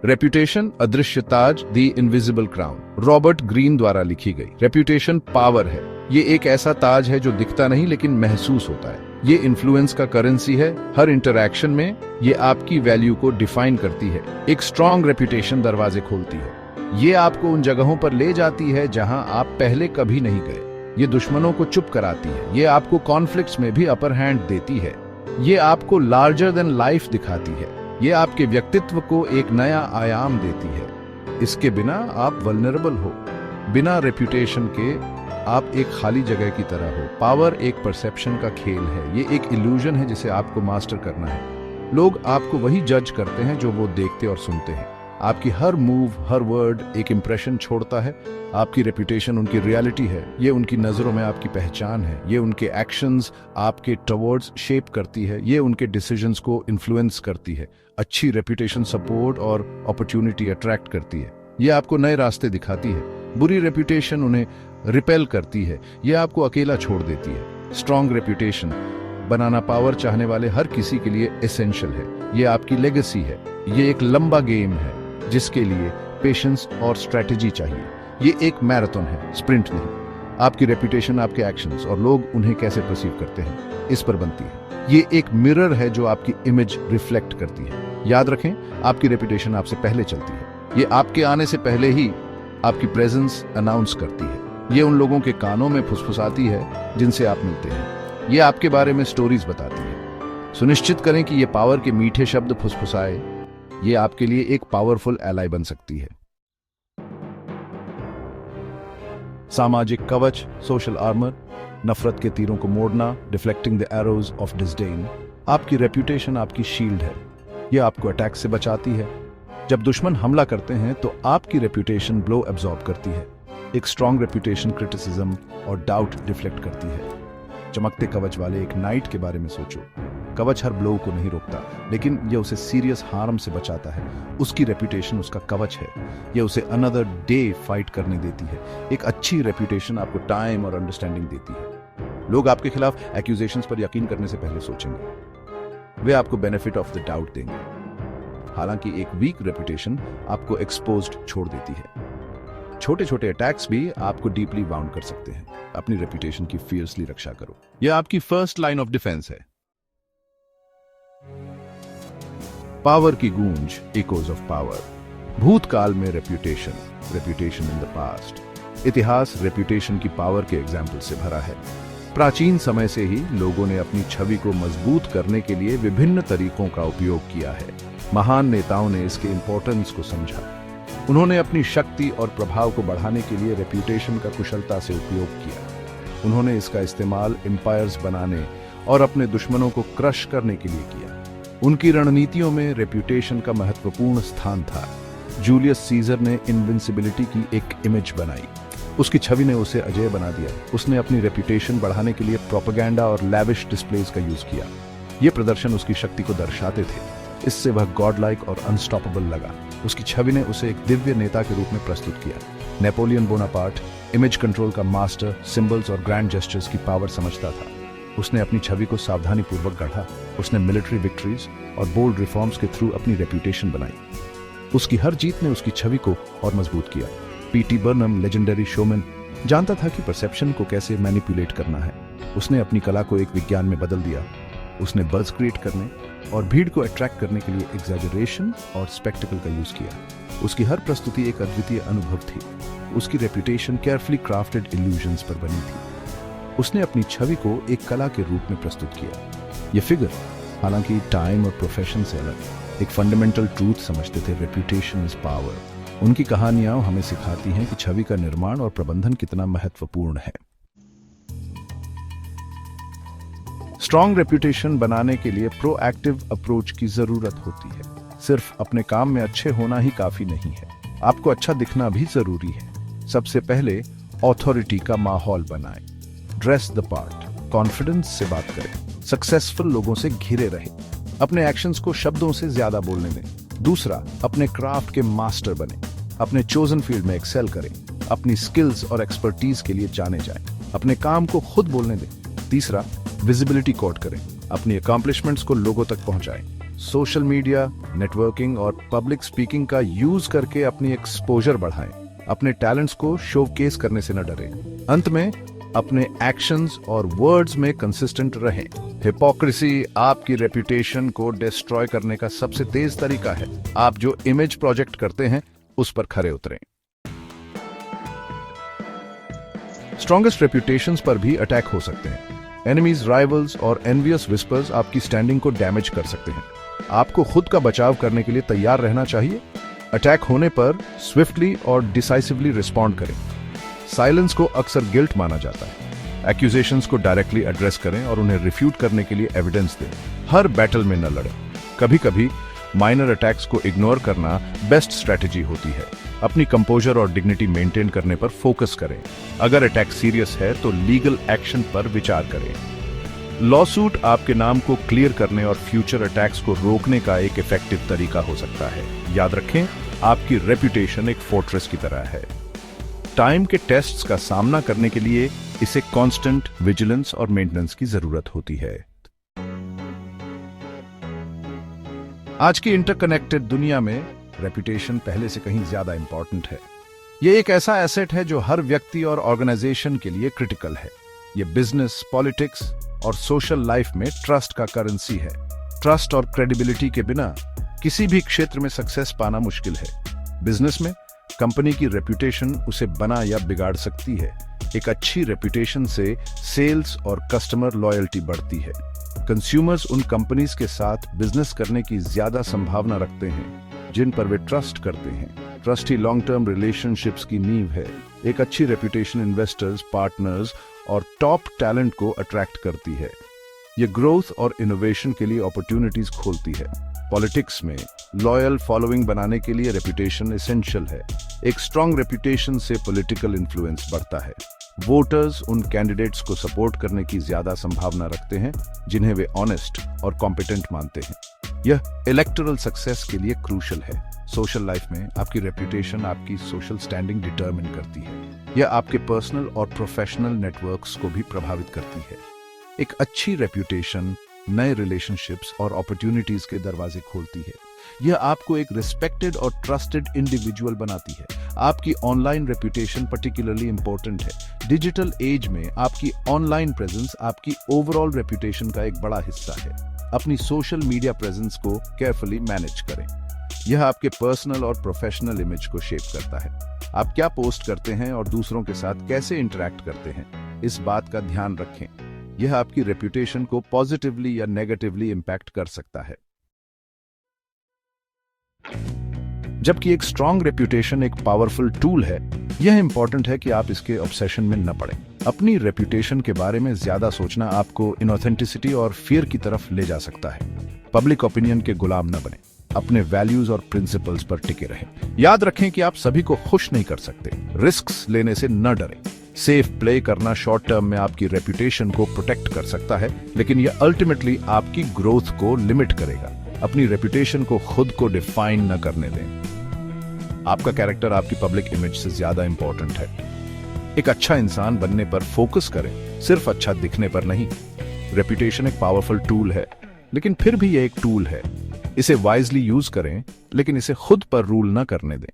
Reputation अदृश्य ताज, the invisible crown, Robert Greene द्वारा लिखी गई। रेप्यूटेशन पावर है। ये एक ऐसा ताज है जो दिखता नहीं लेकिन महसूस होता है। ये इन्फ्लुएंस का करेंसी है। हर इंटरैक्शन में ये आपकी वैल्यू को डिफाइन करती है। एक स्ट्रॉन्ग रेप्यूटेशन दरवाजे खोलती है। ये आपको उन जगहों पर ले जाती है जहां आप पहले कभी नहीं गए। ये दुश्मनों को चुप कराती है। ये आपको कॉन्फ्लिक्ट्स में भी अपर हैंड देती है। ये आपको लार्जर देन लाइफ दिखाती है। ये आपके व्यक्तित्व को एक नया आयाम देती है। इसके बिना आप वल्नरेबल हो। बिना रेप्यूटेशन के आप एक खाली जगह की तरह हो। पावर एक परसेप्शन का खेल है। ये एक इल्यूजन है जिसे आपको मास्टर करना है। लोग आपको वही जज करते हैं जो वो देखते और सुनते हैं। आपकी हर मूव, हर वर्ड एक इंप्रेशन छोड़ता है। आपकी रेप्यूटेशन उनकी रियलिटी है। ये उनकी नजरों में आपकी पहचान है। ये उनके एक्शंस आपके टवर्ड्स शेप करती है। ये उनके डिसीजंस को इन्फ्लुएंस करती है। अच्छी रेप्यूटेशन सपोर्ट और अपॉर्चुनिटी अट्रैक्ट करती है। ये आपको नए रास्ते दिखाती है। बुरी रेप्यूटेशन उन्हें रिपेल करती है। ये आपको अकेला छोड़ देती है। स्ट्रॉन्ग रेप्यूटेशन बनाना पावर चाहने वाले हर किसी के लिए एसेंशियल है। ये आपकी लेगेसी है। ये एक लंबा गेम है जिसके लिए पेशेंस और स्ट्रेटेजी चाहिए। ये एक मैराथन है, स्प्रिंट नहीं। आपकी रेप्यूटेशन आपके एक्शंस और लोग उन्हें कैसे परसीव करते हैं इस पर बनती है। ये एक मिरर है जो आपकी इमेज रिफ्लेक्ट करती है। याद रखें, आपकी रेप्यूटेशन आपसे पहले चलती है। ये आपके आने से पहले ही आपकी प्रेजेंस अनाउंस करती है। ये उन लोगों के कानों में फुसफुसाती है जिनसे आप मिलते हैं। ये आपके बारे में स्टोरीज बताती है। सुनिश्चित करें कि ये पावर के मीठे शब्द फुसफुसाए। ये आपके लिए एक पावरफुल एलाई बन सकती है। सामाजिक कवच, सोशल आर्मर, नफरत के तीरों को मोड़ना, deflecting the arrows of disdain. आपकी रेप्यूटेशन आपकी शील्ड है। यह आपको अटैक से बचाती है। जब दुश्मन हमला करते हैं तो आपकी रेप्यूटेशन ब्लो एब्जॉर्ब करती है। एक स्ट्रॉन्ग रेप्यूटेशन क्रिटिसिज्म और डाउट डिफ्लेक्ट करती है। चमकते कवच वाले एक नाइट के बारे में सोचो। कवच हर ब्लो को नहीं रोकता, लेकिन यह उसे सीरियस हार्म से बचाता है। उसकी रेप्यूटेशन उसका कवच है। यह उसे अनदर डे फाइट करने देती है। एक अच्छी रेप्यूटेशन आपको टाइम और अंडरस्टैंडिंग देती है। लोग आपके खिलाफ एक्यूजेशंस पर यकीन करने से पहले सोचेंगे। वे आपको बेनिफिट ऑफ द डाउट देंगे। हालांकि एक वीक रेप्यूटेशन आपको एक्सपोज्ड छोड़ देती है। छोटे छोटे अटैक्स भी आपको डीपली बाउंड कर सकते हैं। अपनी रेप्यूटेशन की फियर्सली रक्षा करो। यह आपकी फर्स्ट लाइन ऑफ डिफेंस है। पावर की गूंज, इकोज ऑफ पावर। भूतकाल में reputation, reputation in the past. इतिहास रेप्यूटेशन की पावर के एग्जाम्पल से भरा है। प्राचीन समय से ही लोगों ने अपनी छवि को मजबूत करने के लिए विभिन्न तरीकों का उपयोग किया है। महान नेताओं ने इसके इंपॉर्टेंस को समझा। उन्होंने अपनी शक्ति और प्रभाव को बढ़ाने के लिए रेप्यूटेशन का कुशलता से उपयोग किया। उन्होंने इसका इस्तेमाल एम्पायर्स बनाने और अपने दुश्मनों को क्रश करने के लिए किया। उनकी रणनीतियों में रेप्यूटेशन का महत्वपूर्ण स्थान था। जूलियस सीजर ने इनविंसिबिलिटी की एक इमेज बनाई। उसकी छवि ने उसे अजेय बना दिया। उसने अपनी रेप्यूटेशन बढ़ाने के लिए प्रोपेगेंडा और लैविश डिस्प्लेज का यूज किया। ये प्रदर्शन उसकी शक्ति को दर्शाते थे। इससे वह गॉड लाइक और अनस्टॉपेबल लगा। उसकी छवि ने उसे एक दिव्य नेता के रूप में प्रस्तुत किया। नेपोलियन बोनापार्ट इमेज कंट्रोल का मास्टर, सिंबल्स और ग्रैंड जेस्चर्स की पावर समझता था। उसने अपनी छवि को सावधानी पूर्वक गढ़ा। उसने मिलिट्री विक्ट्रीज और बोल्ड रिफॉर्म्स के थ्रू अपनी रेप्यूटेशन बनाई। उसकी हर जीत ने उसकी छवि को और मजबूत किया। पीटी बर्नम, लेजेंडरी शोमैन, जानता था कि परसेप्शन को कैसे मैनिपुलेट करना है। उसने अपनी कला को एक विज्ञान में बदल दिया। उसने बज़ क्रिएट करने और भीड़ को अट्रैक्ट करने के लिए एग्जैजरेशन और स्पेक्टिकल का यूज किया। उसकी हर प्रस्तुति एक अद्वितीय अनुभव थी। उसकी रेप्यूटेशन केयरफुली क्राफ्टेड इल्यूजन्स पर बनी थी। उसने अपनी छवि को एक कला के रूप में प्रस्तुत किया। यह फिगर, हालांकि टाइम और प्रोफेशन से अलग, एक फंडामेंटल ट्रूथ समझते थे। Reputation is power. उनकी कहानियां हमें सिखाती हैं कि छवि का निर्माण और प्रबंधन कितना महत्वपूर्ण है। स्ट्रॉन्ग रेप्यूटेशन बनाने के लिए प्रोएक्टिव अप्रोच की जरूरत होती है। सिर्फ अपने काम में अच्छे होना ही काफी नहीं है, आपको अच्छा दिखना भी जरूरी है। सबसे पहले ऑथोरिटी का माहौल बनाएं। ड्रेस द पार्ट, कॉन्फिडेंस से बात करें, सक्सेसफुल लोगों से घिरे रहें, अपने एक्शंस को शब्दों से ज्यादा बोलने दें। दूसरा, अपने क्राफ्ट के मास्टर बने, अपने चोजन फील्ड में एक्सेल करें, अपनी स्किल्स और एक्सपर्टीज के लिए जाने जाएं, अपने काम को खुद बोलने दें। तीसरा, विजिबिलिटी कोट करें, अपनी अकॉम्प्लिशमेंट्स को लोगों तक पहुंचाएं। सोशल मीडिया, नेटवर्किंग और पब्लिक स्पीकिंग का यूज करके अपनी एक्सपोजर बढ़ाएं। अपने टैलेंट्स को शोकेस करने से न डरें। अंत में अपने एक्शंस और वर्ड्स में कंसिस्टेंट रहें। हिपोक्रेसी आपकी रेपुटेशन को डिस्ट्रॉय करने का सबसे तेज तरीका है। आप जो इमेज प्रोजेक्ट करते हैं उस पर खरे उतरें। स्ट्रॉन्गेस्ट रेपुटेशंस पर भी अटैक हो सकते हैं। एनिमीज, राइवल्स और एनवियस विस्पर्स आपकी स्टैंडिंग को डैमेज कर सकते हैं। आपको खुद का बचाव करने के लिए तैयार रहना चाहिए। अटैक होने पर स्विफ्टली और डिसाइसिवली रिस्पॉन्ड करें। साइलेंस को अक्सर गिल्ट माना जाता है। एक्यूजेशंस को डायरेक्टली एड्रेस करें और उन्हें रिफ्यूट करने के लिए एविडेंस दें। हर बैटल में न लड़ें। कभी कभी माइनर अटैक्स को इग्नोर करना बेस्ट स्ट्रेटेजी होती है। अपनी कंपोजर और डिग्निटी मेंटेन करने पर फोकस करें। अगर अटैक सीरियस है तो लीगल एक्शन पर विचार करें। लॉसूट आपके नाम को क्लियर करने और फ्यूचर अटैक्स को रोकने का एक इफेक्टिव तरीका हो सकता है। याद रखें, आपकी रेपुटेशन एक फोर्ट्रेस की तरह है। टाइम के टेस्ट्स का सामना करने के लिए इसे कांस्टेंट विजिलेंस और मेंटेनेंस की जरूरत होती है। आज की इंटरकनेक्टेड दुनिया में रेपुटेशन पहले से कहीं ज्यादा इंपॉर्टेंट है। यह एक ऐसा एसेट है जो हर व्यक्ति और ऑर्गेनाइजेशन के लिए क्रिटिकल है। यह बिजनेस, पॉलिटिक्स और सोशल लाइफ में ट्रस्ट का करेंसी है। ट्रस्ट और क्रेडिबिलिटी के बिना किसी भी क्षेत्र में सक्सेस पाना मुश्किल है। बिजनेस में कंपनी की रेपुटेशन उसे बना या बिगाड़ सकती है। एक अच्छी रेपुटेशन से सेल्स और कस्टमर लॉयल्टी बढ़ती है। कंज्यूमर्स उन कंपनीज के साथ बिजनेस करने की ज्यादा संभावना रखते हैं जिन पर वे ट्रस्ट करते हैं। ट्रस्ट ही लॉन्ग टर्म रिलेशनशिप्स की नींव है। एक अच्छी रेपुटेशन इन्वेस्टर्स, पार्टनर्स और टॉप टैलेंट को अट्रैक्ट करती है। ये ग्रोथ और इनोवेशन के लिए अपॉर्चुनिटीज खोलती है। पॉलिटिक्स में लॉयल फॉलोइंग बनाने के लिए रेपुटेशन एसेंशियल है। एक स्ट्रॉन्ग रेपुटेशन से पॉलिटिकल इन्फ्लुएंस बढ़ता है। वोटर्स उन कैंडिडेट्स को सपोर्ट करने की ज्यादा संभावना रखते हैं जिन्हें वे ऑनेस्ट और कॉम्पिटेंट मानते हैं। यह इलेक्टोरल सक्सेस के लिए क्रूशल है। सोशल लाइफ में आपकी रेपुटेशन आपकी सोशल स्टैंडिंग डिटरमिन करती है। यह आपके पर्सनल और प्रोफेशनल नेटवर्क्स को भी प्रभावित करती है। एक अच्छी रेपुटेशन नए रिलेशनशिप्स और अपॉर्चुनिटीज के दरवाजे खोलती है। यह आपको एक रिस्पेक्टेड और ट्रस्टेड इंडिविजुअल बनाती है। आपकी ऑनलाइन रेपुटेशन पर्टिकुलरली इंपॉर्टेंट है। डिजिटल एज में आपकी ऑनलाइन प्रेजेंस आपकी ओवरऑल रेपुटेशन का एक बड़ा हिस्सा है। अपनी सोशल मीडिया प्रेजेंस को केयरफुली मैनेज करें। यह आपके पर्सनल और प्रोफेशनल इमेज को शेप करता है। आप क्या पोस्ट करते हैं और दूसरों के साथ कैसे इंटरैक्ट करते हैं, इस बात का ध्यान रखें। यह आपकी रेपुटेशन को पॉजिटिवली या नेगेटिवली इंपैक्ट कर सकता है। जबकि एक स्ट्रॉन्ग रेपुटेशन एक पावरफुल टूल है, यह इंपॉर्टेंट है कि आप इसके ऑब्सेशन में न पड़ें। अपनी रेपुटेशन के बारे में ज्यादा सोचना आपको इनऑथेंटिसिटी और फियर की तरफ ले जा सकता है। पब्लिक ओपिनियन के गुलाम न बने। अपने वैल्यूज और प्रिंसिपल्स पर टिके रहें। याद रखें कि आप सभी को खुश नहीं कर सकते। रिस्क्स लेने से न डरें। सेफ प्ले करना शॉर्ट टर्म में आपकी रेपुटेशन को प्रोटेक्ट कर सकता है, लेकिन यह अल्टीमेटली आपकी ग्रोथ को लिमिट करेगा। अपनी रेपुटेशन को खुद को डिफाइन न करने दें। आपका कैरेक्टर आपकी पब्लिक इमेज से ज्यादा इंपॉर्टेंट है। एक अच्छा इंसान बनने पर फोकस करें, सिर्फ अच्छा दिखने पर नहीं। रेपुटेशन एक पावरफुल टूल है, लेकिन फिर भी यह एक टूल है। इसे वाइजली यूज करें, लेकिन इसे खुद पर रूल न करने दें।